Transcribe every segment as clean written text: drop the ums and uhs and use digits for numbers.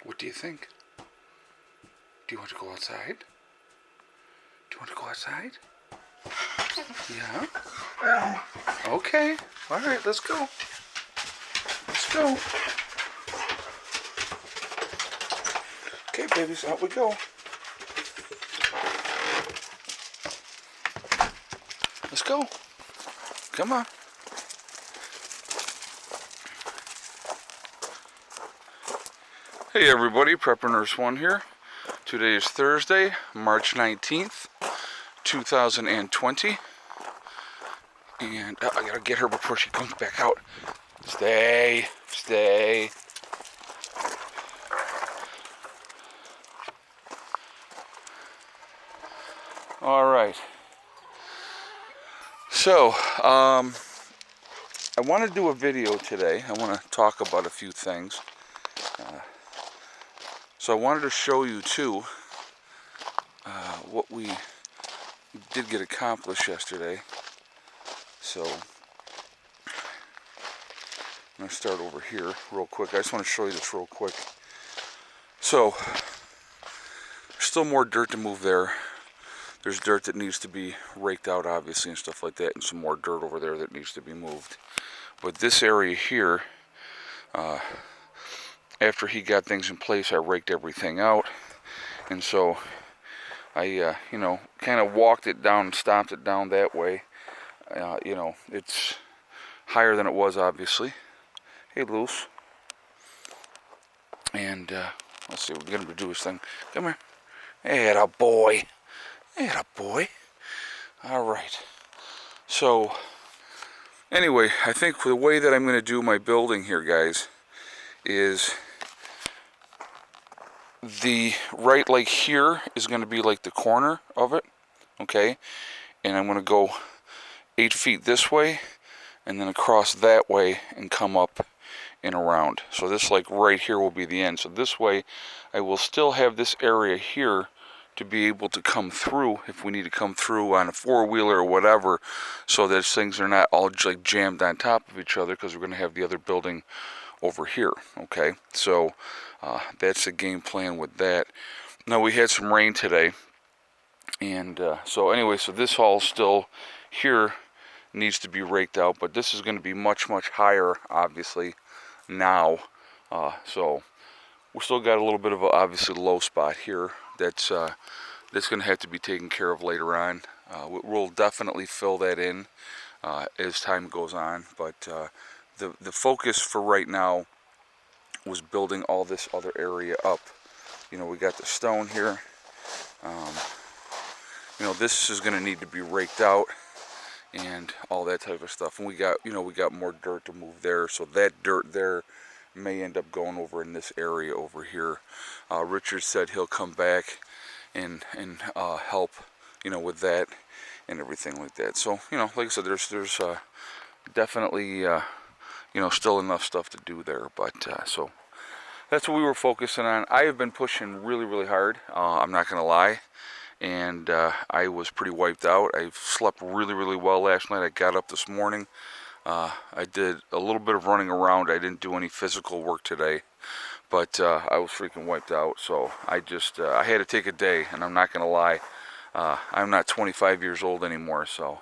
What do you think? Do you want to go outside? Do you want to go outside? Yeah? Okay. All right, let's go. Let's go. Okay, babies, out we go. Let's go. Come on. Hey everybody, Prepper Nurse 1 here. Today is Thursday, March 19th, 2020. And I gotta get her before she comes back out. Stay. Alright. So, I want to do a video today. I want to talk about a few things. So I wanted to show you too what we did get accomplished yesterday. So I'm going to start over here real quick. I just want to show you this real quick. So there's still more dirt to move there. There's dirt that needs to be raked out, obviously, and stuff like that, and some more dirt over there that needs to be moved. But this area here, after he got things in place, I raked everything out. And so I, kind of walked it down and stomped it down that way. It's higher than it was, obviously. Hey, Luce. And let's see, we're going to do this thing. Come here. Hey, a boy. Hey, a boy. All right. So, anyway, I think the way that I'm going to do my building here, guys, is the right leg here is going to be like the corner of it, okay? And I'm going to go 8 feet this way and then across that way and come up and around. So this like right here will be the end. So this way I will still have this area here to be able to come through if we need to come through on a four-wheeler or whatever, so that things are not all like jammed on top of each other, because we're going to have the other building over here, okay? So that's the game plan with that. Now, we had some rain today, and so anyway, so this hall still here needs to be raked out, but this is going to be much, much higher, obviously, now. So we still got a little bit of a, obviously, low spot here that's going to have to be taken care of later on. We'll definitely fill that in as time goes on, but the focus for right now was building all this other area up. We got the stone here. This is going to need to be raked out and all that type of stuff. And we got more dirt to move there, so that dirt there may end up going over in this area over here. Richard said he'll come back and help, with that and everything like that. So, like I said, there's definitely, still enough stuff to do there. But so that's what we were focusing on. I have been pushing really, really hard. I'm not going to lie. And I was pretty wiped out. I slept really, really well last night. I got up this morning. I did a little bit of running around. I didn't do any physical work today, but I was freaking wiped out. So I just I had to take a day, and I'm not going to lie. I'm not 25 years old anymore, so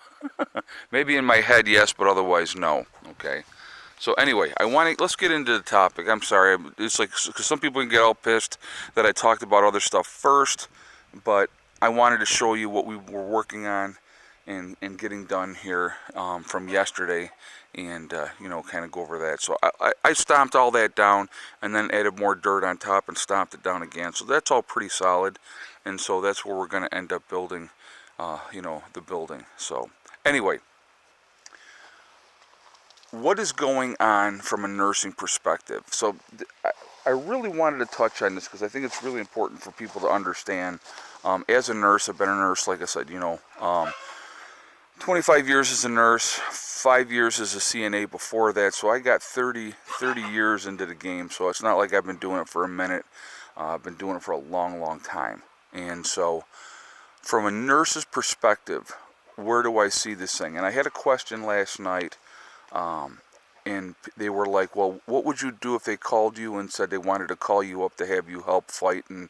maybe in my head, yes, but otherwise, no. Okay. So anyway, let's get into the topic. I'm sorry. It's like, because some people can get all pissed that I talked about other stuff first, but I wanted to show you what we were working on and getting done here from yesterday, and kind of go over that. So I stomped all that down and then added more dirt on top and stomped it down again. So that's all pretty solid, and so that's where we're going to end up building, the building. So anyway, what is going on from a nursing perspective? So I really wanted to touch on this because I think it's really important for people to understand. As a nurse, I've been a nurse, like I said, 25 years as a nurse, 5 years as a CNA before that, so I got 30 years into the game, so it's not like I've been doing it for a minute. I've been doing it for a long, long time. And so from a nurse's perspective, where do I see this thing? And I had a question last night they were like, well, what would you do if they called you and said they wanted to call you up to have you help fight and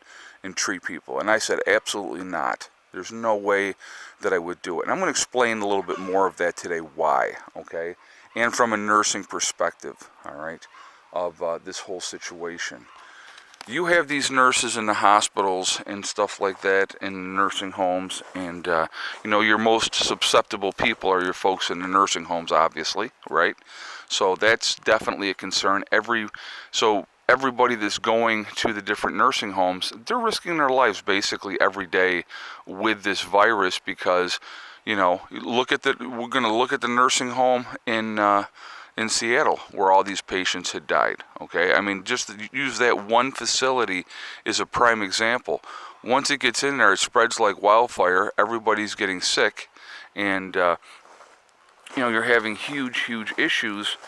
treat people? And I said, absolutely not. There's no way that I would do it. And I'm going to explain a little bit more of that today, why, okay? And from a nursing perspective, all right, of this whole situation. You have these nurses in the hospitals and stuff like that, in nursing homes, and you know, your most susceptible people are your folks in the nursing homes, obviously, right? So that's definitely a concern. So everybody that's going to the different nursing homes, they're risking their lives basically every day with this virus, because, you know, we're going to look at the nursing home in Seattle, where all these patients had died, okay? I mean, just to use that one facility is a prime example. Once it gets in there, it spreads like wildfire. Everybody's getting sick, and, you know, you're having huge, huge issues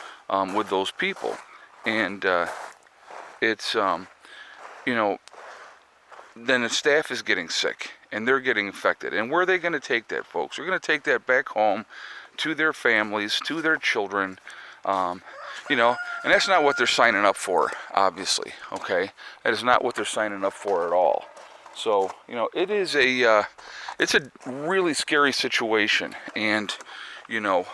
with those people. And it's, you know, then the staff is getting sick, and they're getting infected. And where are they going to take that, folks? They're going to take that back home to their families, to their children. You know, and that's not what they're signing up for, obviously, okay? That is not what they're signing up for at all. So, you know, it's a really scary situation. And, you know,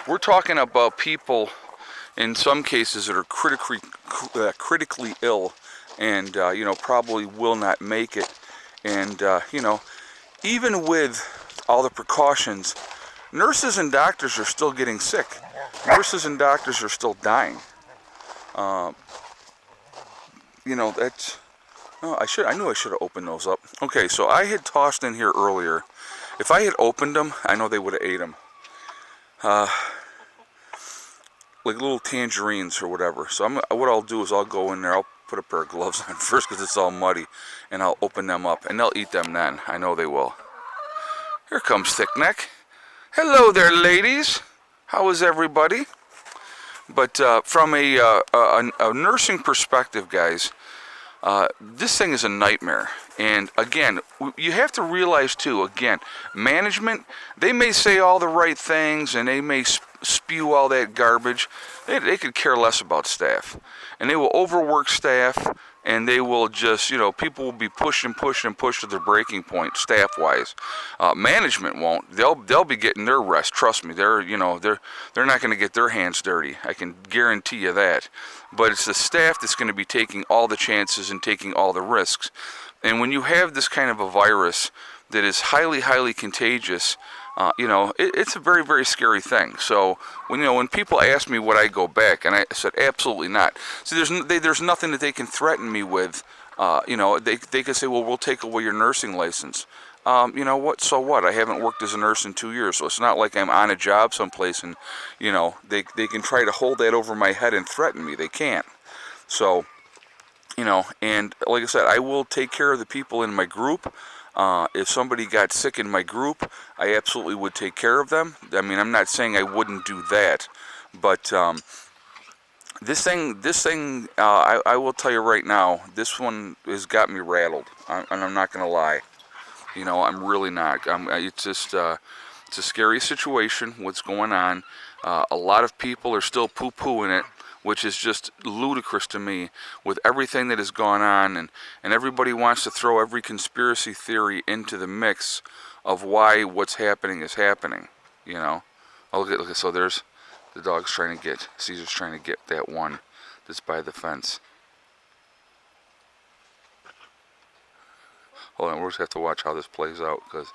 we're talking about people, in some cases, that are critically ill, and, you know, probably will not make it. And, you know, even with all the precautions, nurses and doctors are still getting sick. Nurses and doctors are still dying. You know, that's... Oh, I knew I should have opened those up. Okay, so I had tossed in here earlier. If I had opened them, I know they would have ate them. Like little tangerines or whatever. So what I'll do is I'll go in there. I'll put a pair of gloves on first because it's all muddy. And I'll open them up. And they'll eat them then. I know they will. Here comes Thickneck. Hello there, ladies. How is everybody? But from a nursing perspective, guys, this thing is a nightmare. And again, you have to realize too, again, management, they may say all the right things and they may spew all that garbage. They could care less about staff. And they will overwork staff, and they will just, you know, people will be pushed to their breaking point, staff-wise. Management won't. They'll be getting their rest. Trust me. They're not going to get their hands dirty. I can guarantee you that. But it's the staff that's going to be taking all the chances and taking all the risks. And when you have this kind of a virus that is highly, highly contagious, you know, it's a very, very scary thing. So when people ask me would I go back, and I said absolutely not. So there's nothing that they can threaten me with. You know, they could say, well, we'll take away your nursing license. You know what? So what? I haven't worked as a nurse in 2 years, so it's not like I'm on a job someplace, and you know they can try to hold that over my head and threaten me. They can't. So, you know, and like I said, I will take care of the people in my group. If somebody got sick in my group, I absolutely would take care of them. I mean, I'm not saying I wouldn't do that, but this thing, I will tell you right now, this one has got me rattled, and I'm not going to lie. You know, I'm really not. It's just, it's a scary situation, what's going on. A lot of people are still poo-pooing it, which is just ludicrous to me with everything that has gone on, and everybody wants to throw every conspiracy theory into the mix of why what's happening is happening, you know. Oh, look, so there's the dog's Caesar's trying to get that one that's by the fence. Hold on, we'll just have to watch how this plays out, because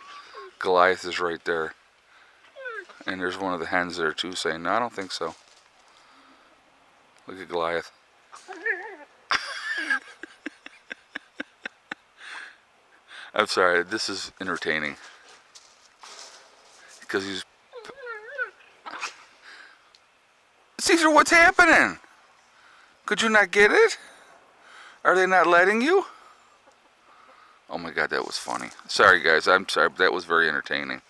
Goliath is right there. And there's one of the hens there too saying, no, I don't think so. Look at Goliath. I'm sorry, this is entertaining. Because he's... Caesar, what's happening? Could you not get it? Are they not letting you? Oh my God, that was funny. Sorry guys, I'm sorry, but that was very entertaining.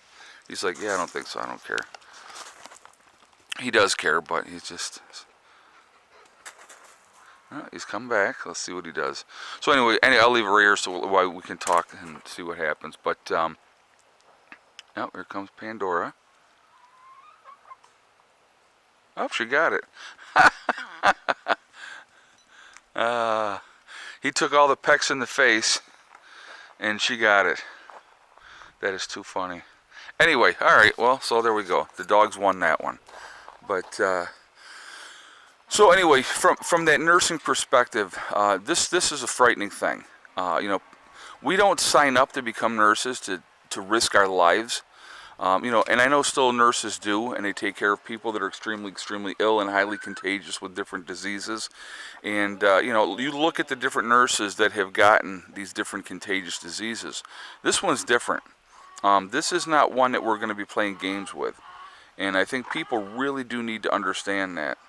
He's like, yeah, I don't think so, I don't care. He does care, but he's just... he's come back. Let's see what he does. So anyway, I'll leave it right here so while we can talk and see what happens. But, oh, here comes Pandora. Oh, she got it. He took all the pecks in the face, and she got it. That is too funny. Anyway, all right. Well, so there we go. The dogs won that one. But so anyway, from that nursing perspective, this is a frightening thing. You know, we don't sign up to become nurses to risk our lives. You know, and I know still nurses do, and they take care of people that are extremely ill and highly contagious with different diseases. And, you know, you look at the different nurses that have gotten these different contagious diseases. This one's different. This is not one that we're going to be playing games with. And I think people really do need to understand that.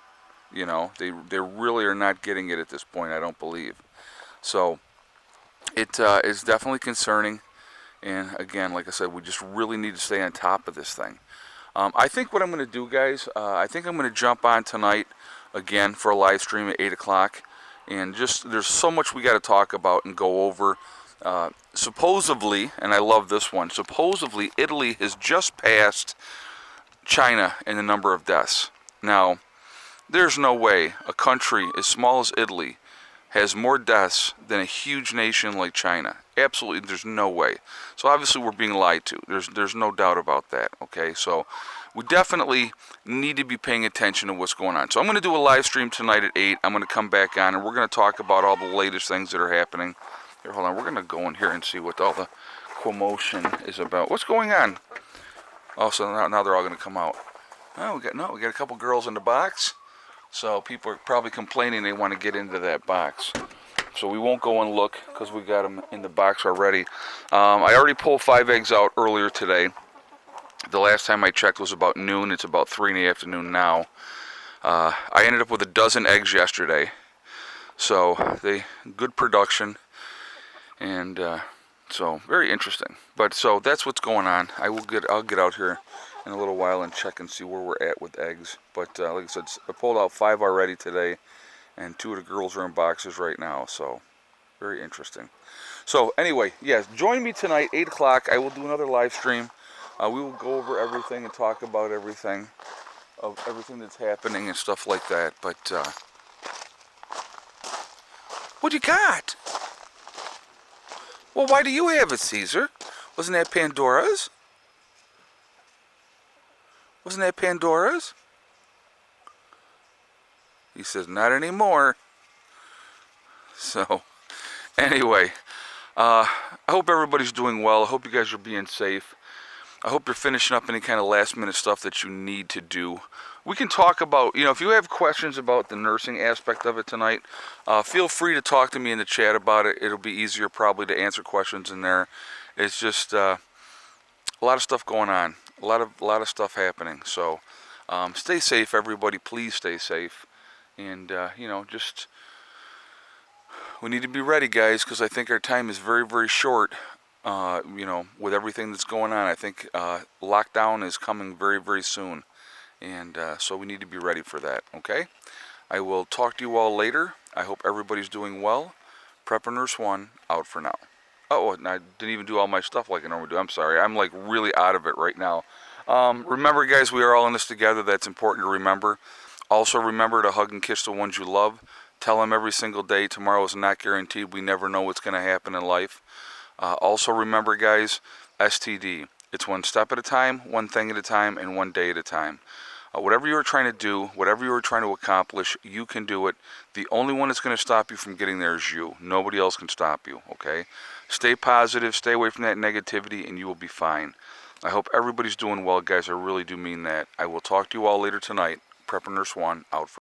You know, they really are not getting it at this point, I don't believe. So, it is definitely concerning. And again, like I said, we just really need to stay on top of this thing. I think what I'm going to do, guys, I think I'm going to jump on tonight again for a live stream at 8 o'clock. And just, there's so much we got to talk about and go over. Supposedly, and I love this one, supposedly Italy has just passed China in the number of deaths. Now, there's no way a country as small as Italy has more deaths than a huge nation like China. Absolutely, there's no way. So obviously we're being lied to. There's no doubt about that, okay? So we definitely need to be paying attention to what's going on. So I'm going to do a live stream tonight at 8. I'm going to come back on, and we're going to talk about all the latest things that are happening. Here, hold on. We're going to go in here and see what all the commotion is about. What's going on? Oh, so now they're all going to come out. Oh, we got a couple girls in the box. So people are probably complaining they want to get into that box. So we won't go and look because we got them in the box already. I already pulled 5 eggs out earlier today. The last time I checked was about noon. It's about 3 in the afternoon now. I ended up with a dozen eggs yesterday. So good production. And so very interesting. But so that's what's going on. I'll get out here in a little while and check and see where we're at with eggs. But like I said, I pulled out 5 already today, and 2 of the girls are in boxes right now. So very interesting. So anyway, yes, join me tonight 8 o'clock. I will do another live stream. We will go over everything and talk about everything that's happening and stuff like that. But what you got? Well, why do you have it, Caesar? Wasn't that Pandora's? Wasn't that Pandora's? He says, not anymore. So, anyway, I hope everybody's doing well. I hope you guys are being safe. I hope you're finishing up any kind of last minute stuff that you need to do. We can talk about, you know, if you have questions about the nursing aspect of it tonight, feel free to talk to me in the chat about it. It'll be easier probably to answer questions in there. It's just a lot of stuff going on, a lot of stuff happening. So stay safe, everybody. Please stay safe. And, you know, just we need to be ready, guys, because I think our time is very, very short. You know, with everything that's going on, I think lockdown is coming very, very soon. And so we need to be ready for that, okay? I will talk to you all later. I hope everybody's doing well. Prepper Nurse 1, out for now. Oh, and I didn't even do all my stuff like I normally do. I'm sorry. I'm like really out of it right now. Remember, guys, we are all in this together. That's important to remember. Also, remember to hug and kiss the ones you love. Tell them every single day, tomorrow is not guaranteed. We never know what's going to happen in life. Also remember, guys, STD. It's one step at a time, one thing at a time, and one day at a time. Whatever you're trying to do, whatever you're trying to accomplish, you can do it. The only one that's going to stop you from getting there is you. Nobody else can stop you, okay? Stay positive, stay away from that negativity, and you will be fine. I hope everybody's doing well, guys. I really do mean that. I will talk to you all later tonight. Prepper Nurse 1, out for